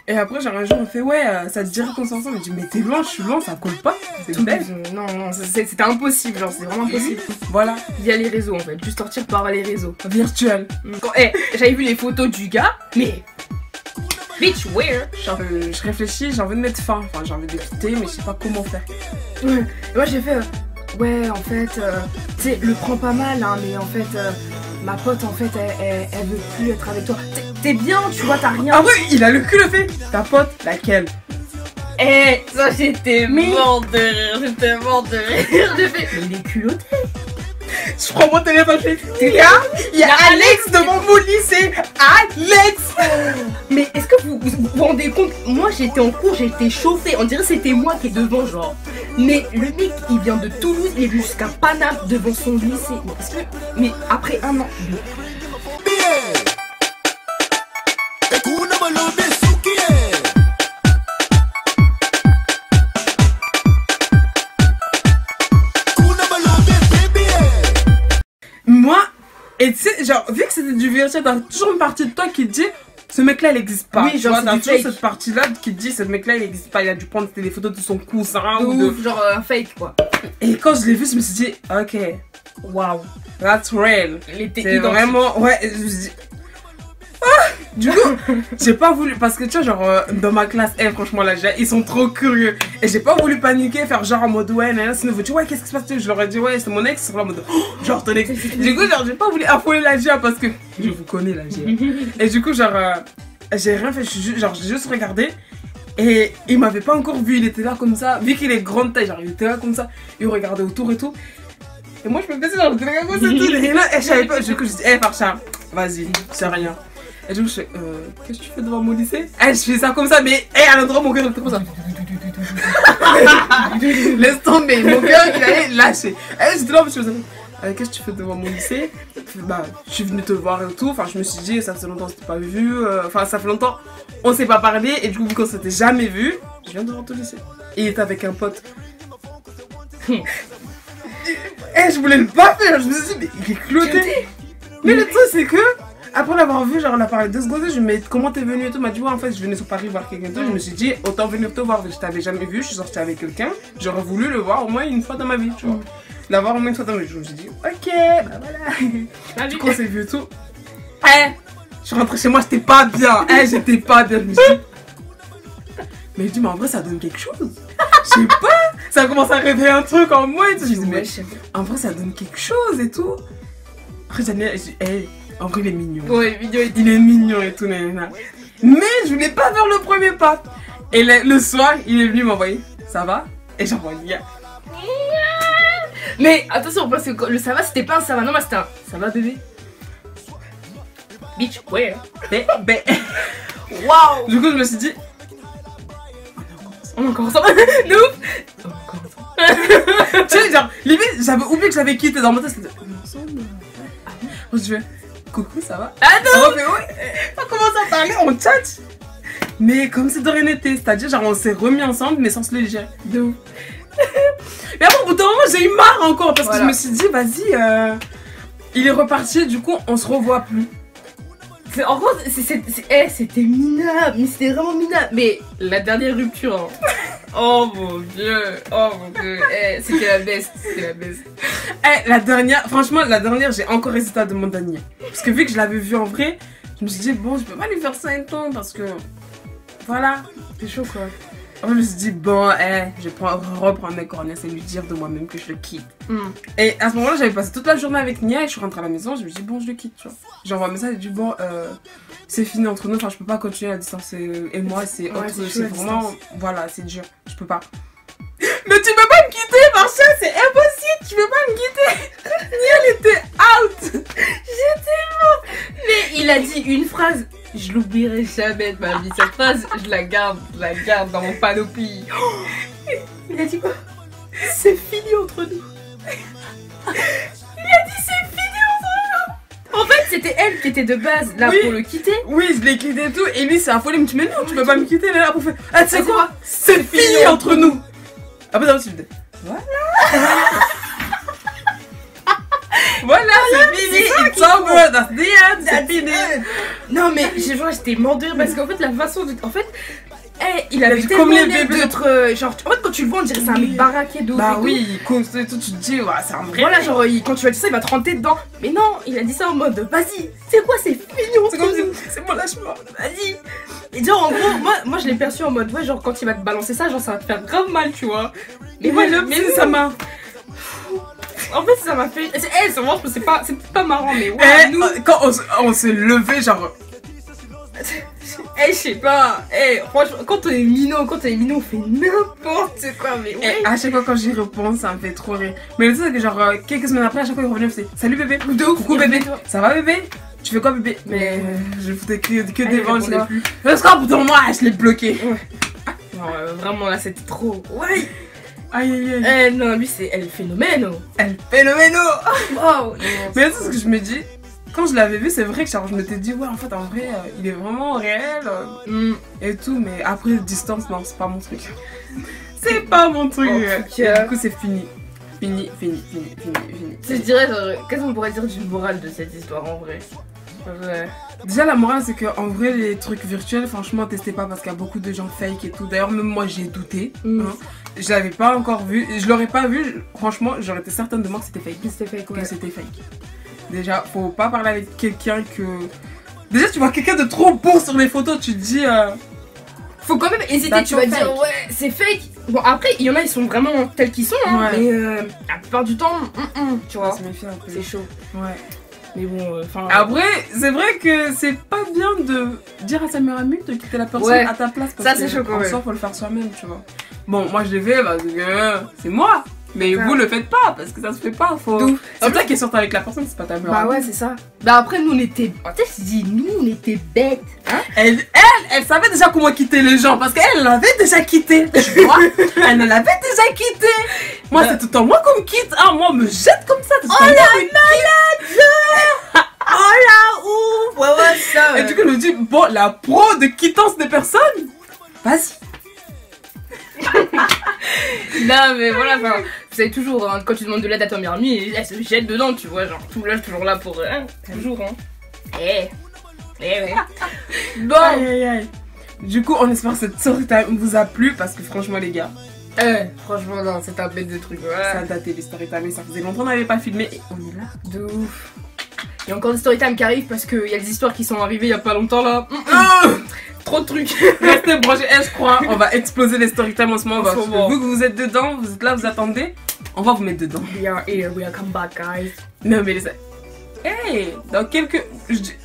Et après, genre un jour, on fait ouais, ça te dirait qu'on s'ensemble. Je dis, mais t'es loin, je suis loin, ça colle pas. C'est bête. Non, c'était impossible, genre, c'était vraiment impossible. Voilà. Via les réseaux, en fait, juste sortir par les réseaux. Virtuel. J'avais vu les photos du gars, mais. Bitch, where? Je réfléchis, j'ai envie de mettre fin. Enfin, j'ai envie de quitter, mais je sais pas comment faire. Ouais. Et moi, j'ai fait. Ouais, en fait, tu sais, le prends pas mal, hein, mais en fait, ma pote, en fait, elle veut plus être avec toi. T'es bien, tu vois, t'as rien. Ah ouais, il a le cul le fait. Ta pote, laquelle? Ça, j'étais mort de rire, J'ai fait, mais il est culotté. Je prends mon téléphone, je fais, il y a Alex devant mon lycée. Alex. Mais est-ce que vous vous rendez compte? Moi, j'étais en cours, j'étais chauffée. On dirait que c'était moi qui est devant, genre. Mais le mec, il vient de Toulouse, il est venu jusqu'à Paname devant son lycée. Mais après un an. Moi, et tu sais, genre, vu que c'était du virtuel, t'as toujours une partie de toi qui te dit ce mec-là, il existe pas. Oui, genre, t'as toujours cette partie-là qui te dit ce mec-là, il existe pas. Il a dû prendre des photos de son coussin ou de. Genre un fake, quoi. Et quand je l'ai vu, je me suis dit, ok, wow, that's real. Il était c'est identique. vraiment, ouais, je me suis dit. Du coup, j'ai pas voulu, parce que tu vois, genre, dans ma classe, franchement, là, ils sont trop curieux. Et j'ai pas voulu paniquer, faire genre en mode, ouais, sinon, vous dites, ouais, qu'est-ce qui se passe? Je leur ai dit, ouais, c'est mon ex, ils sont là en mode, oh, genre, ton ex. Du coup, genre, j'ai pas voulu affoler la GA parce que je vous connais, la GA. Et du coup, genre, j'ai rien fait, genre, j'ai juste regardé. Et il m'avait pas encore vu, il était là comme ça, vu qu'il est grande taille, genre, il était là comme ça, il regardait autour et tout. Et moi, je me faisais genre, j'étais là comme ça, et là, et je savais pas, du coup, je dis, Farcha, vas-y, c'est rien. Et du coup, je fais, qu'est-ce que tu fais devant mon lycée? Je fais ça comme ça, mais à l'endroit, mon cœur, il était comme ça. Laisse tomber, mon cœur, il allait lâcher. J'étais là, je faisais, qu'est-ce que tu fais devant mon lycée? Bah, je suis venue te voir et tout. Enfin, je me suis dit, ça fait longtemps qu'on s'était pas vu. Enfin, ça fait longtemps on s'est pas parlé. Et du coup, vu qu'on s'était jamais vu, je viens de voir ton lycée. Et il était avec un pote. Je voulais le baffer. Je me suis dit, mais il est cloté. Mais le truc, c'est que. Après l'avoir vu, genre on a parlé 2 secondes, je me dis comment t'es venu et tout, m'a dit ouais en fait je venais sur Paris voir quelqu'un et tout, je me suis dit autant venir te voir, je t'avais jamais vu, je suis sortie avec quelqu'un, j'aurais voulu le voir au moins une fois dans ma vie, tu vois. L'avoir au moins une fois dans ma vie, je me suis dit ok, bah voilà. Du coup on s'est vu et tout. Je suis rentrée chez moi, j'étais pas bien, j'étais pas bien, je me suis dit. Mais il dit mais en vrai ça donne quelque chose. Je sais pas, ça commence à réveiller un truc en moi et tout, je dis mais en vrai ça donne quelque chose et tout. Après j'ai dit en vrai, il est mignon. Ouais, il est mignon et tout, nanana. Mais je voulais pas faire le premier pas. Et le soir, il est venu m'envoyer. Ça va? Et j'envoie une gars. Mais attention, parce que le ça va, c'était pas un ça va. Non, mais c'était un ça va, bébé. Bitch, where? Waouh! Du coup, je me suis dit. On est encore ensemble. Nous? On est encore ensemble. Tu sais, genre, limite, j'avais oublié que j'avais quitté dans mon test. On est ensemble. Je fais. Coucou, ça va? Ah non! On commence à parler, on chat. Mais comme si de rien n'était, c'est-à-dire genre on s'est remis ensemble mais sans se le dire. De ouf. Mais après au bout d'un moment j'ai eu marre encore parce que je me suis dit vas-y, il est reparti, du coup on se revoit plus. En gros, c'était minable, mais c'était vraiment minable. Mais la dernière rupture, hein. Oh mon dieu, c'était la best, La dernière, franchement la dernière j'ai encore hésité à demander à Nia. Parce que vu que je l'avais vu en vrai, je me suis dit bon je peux pas lui faire ça un temps parce que voilà, c'est chaud quoi. Après je me suis dit bon je vais reprendre mes cornets et lui dire de moi-même que je le quitte. Et à ce moment-là j'avais passé toute la journée avec Nia et je suis rentrée à la maison, je me suis dit bon je le quitte, tu vois. J'envoie un message et je dis bon c'est fini entre nous, enfin je peux pas continuer à distance et moi c'est vraiment voilà c'est dur, je peux pas. Mais tu peux pas me quitter Marcia, c'est impossible, tu peux pas me quitter. Nia elle était out. J'étais morte. Mais il a dit une phrase, je l'oublierai jamais de ma vie. Cette phrase, je la garde dans mon panoplie. Il a dit quoi? C'est fini entre nous. Il a dit c'est fini entre nous. En fait, c'était elle qui était de base là pour le quitter. Oui, je l'ai quitté et tout. Et lui, c'est affolé. Il me dit, mais non, tu peux pas me quitter. Là, pour faire. Tu sais quoi? C'est fini entre nous. Après, ça aussi, je dis, voilà. Voilà, c'est fini. It's over. That's the end. C'est fini. Non, mais j'étais mort de rire parce qu'en fait, la façon de. En fait, il avait comme tellement les l'air bébés. d'être. Genre, en fait, quand tu le vois, on dirait que c'est un mec baraqué d'eau. Bah oui, il construit et tout, tu te dis, ouais, c'est un vrai. Voilà, genre, quand tu vas dire ça, il va te rentrer dedans. Mais non, il a dit ça en mode, vas-y, c'est quoi, c'est mignon. C'est comme si c'est mon lâchement. Vas-y. Et genre, en gros, moi, je l'ai perçu en mode, ouais, genre, quand il va te balancer ça, genre, ça va te faire grave mal, tu vois. Mais moi, mais ça m'a. En fait, ça m'a fait. C'est vraiment, c'est pas marrant, mais ouais, nous. Quand on s'est levé, genre. Je sais pas. Franchement, quand on est minot, on fait n'importe quoi, mais ouais. À chaque fois, quand j'y repense, ça me fait trop rire. Mais le truc, c'est que, genre, quelques semaines après, à chaque fois, il revenait, c'est salut bébé. Coucou bébé. Ça va bébé? Tu fais quoi bébé? Mais je foutais que des vents, je l'ai plus. Parce qu'au bout d'un moment, je l'ai bloqué. Ouais. Non, vraiment là, c'était trop. Ouais. Aïe aïe aïe. Non, lui, c'est elle phénomène. Elle phénoméno. Wow. Mais c'est ce que je me dis. Quand je l'avais vu, c'est vrai que genre, je m'étais dit, ouais, en fait, en vrai, il est vraiment réel et tout, mais après, distance, non, c'est pas mon truc. C'est pas mon truc. Du coup, c'est fini. Fini. Je dirais, genre, qu'est-ce qu'on pourrait dire d'une morale de cette histoire en vrai? Déjà, la morale, c'est qu'en vrai, les trucs virtuels, franchement, testez pas parce qu'il y a beaucoup de gens fake et tout. D'ailleurs, même moi, j'ai douté. Hein. Je l'avais pas encore vu. Je l'aurais pas vu, franchement, j'aurais été certaine de moi que c'était fake. Que c'était fake. Déjà, faut pas parler avec quelqu'un que. Déjà, tu vois quelqu'un de trop beau sur les photos, tu te dis. Faut quand même hésiter, tu vas dire, ouais, c'est fake. Bon, après, il y en a, ils sont vraiment tels qu'ils sont, hein, mais la plupart du temps, tu vois, c'est chaud. Ouais. Mais bon, enfin. Après, c'est vrai que c'est pas bien de dire à sa meilleure amie de quitter la personne à ta place. Parce ça, c'est chaud quand même. faut le faire soi-même, tu vois. Bon, moi, je l'ai fait parce que c'est moi. Mais vous le faites pas parce que ça se fait pas. C'est toi qui es sorti avec la personne, c'est pas ta meilleure amie. Bah ouais, c'est ça. Bah après, nous on était. Tu sais, je dis, nous on était bêtes. Hein? Elle savait déjà comment quitter les gens parce qu'elle l'avait déjà quitté. Tu vois? Elle l'avait déjà quitté. Moi, c'est tout le temps moi qu'on me quitte. Ah, moi, on me jette comme ça. Oh la malade! Oh la ouf! Ouais, ça. Et du coup, elle me dit, bon, la pro de quittance des personnes, vas-y. Non mais voilà, enfin, vous savez toujours, hein, quand tu demandes de l'aide à ton meilleure amie, elle se jette dedans, tu vois, genre, toujours là pour... toujours, hein. Ouais. Bon. Aïe. Du coup, on espère que cette story time vous a plu parce que franchement, les gars... franchement, non, c'est un bête de truc. Ça a daté les story time, ça faisait longtemps qu'on n'avait pas filmé et on est là. De ouf. Il y a encore des story time qui arrivent parce qu'il y a des histoires qui sont arrivées il y a pas longtemps là. Trop de trucs. Restez branchés, je crois. On va exploser les story time en ce moment. Vous que vous êtes dedans, vous êtes là, vous attendez. On va vous mettre dedans. We are here, we are come back, guys. Non, mais dans quelques.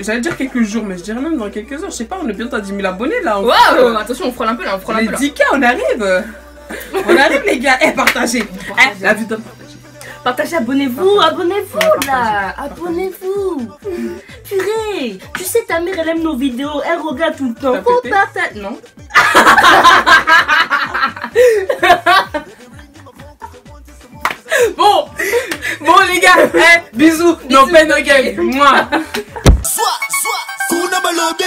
J'allais dire quelques jours, mais je dirais même dans quelques heures. Je sais pas, on est bientôt à 10 000 abonnés là. Waouh, attention, on frôle un peu là, Les 10K, on arrive. On arrive, les gars. Partagez. La vidéo, partagez. Partagez, abonnez-vous là. Abonnez-vous. Purée, tu sais ta mère elle aime nos vidéos, elle regarde tout le temps. Faut partager. Non. Bon les gars, bisous, no pain no gain. Moi. Soit, kuna balobe,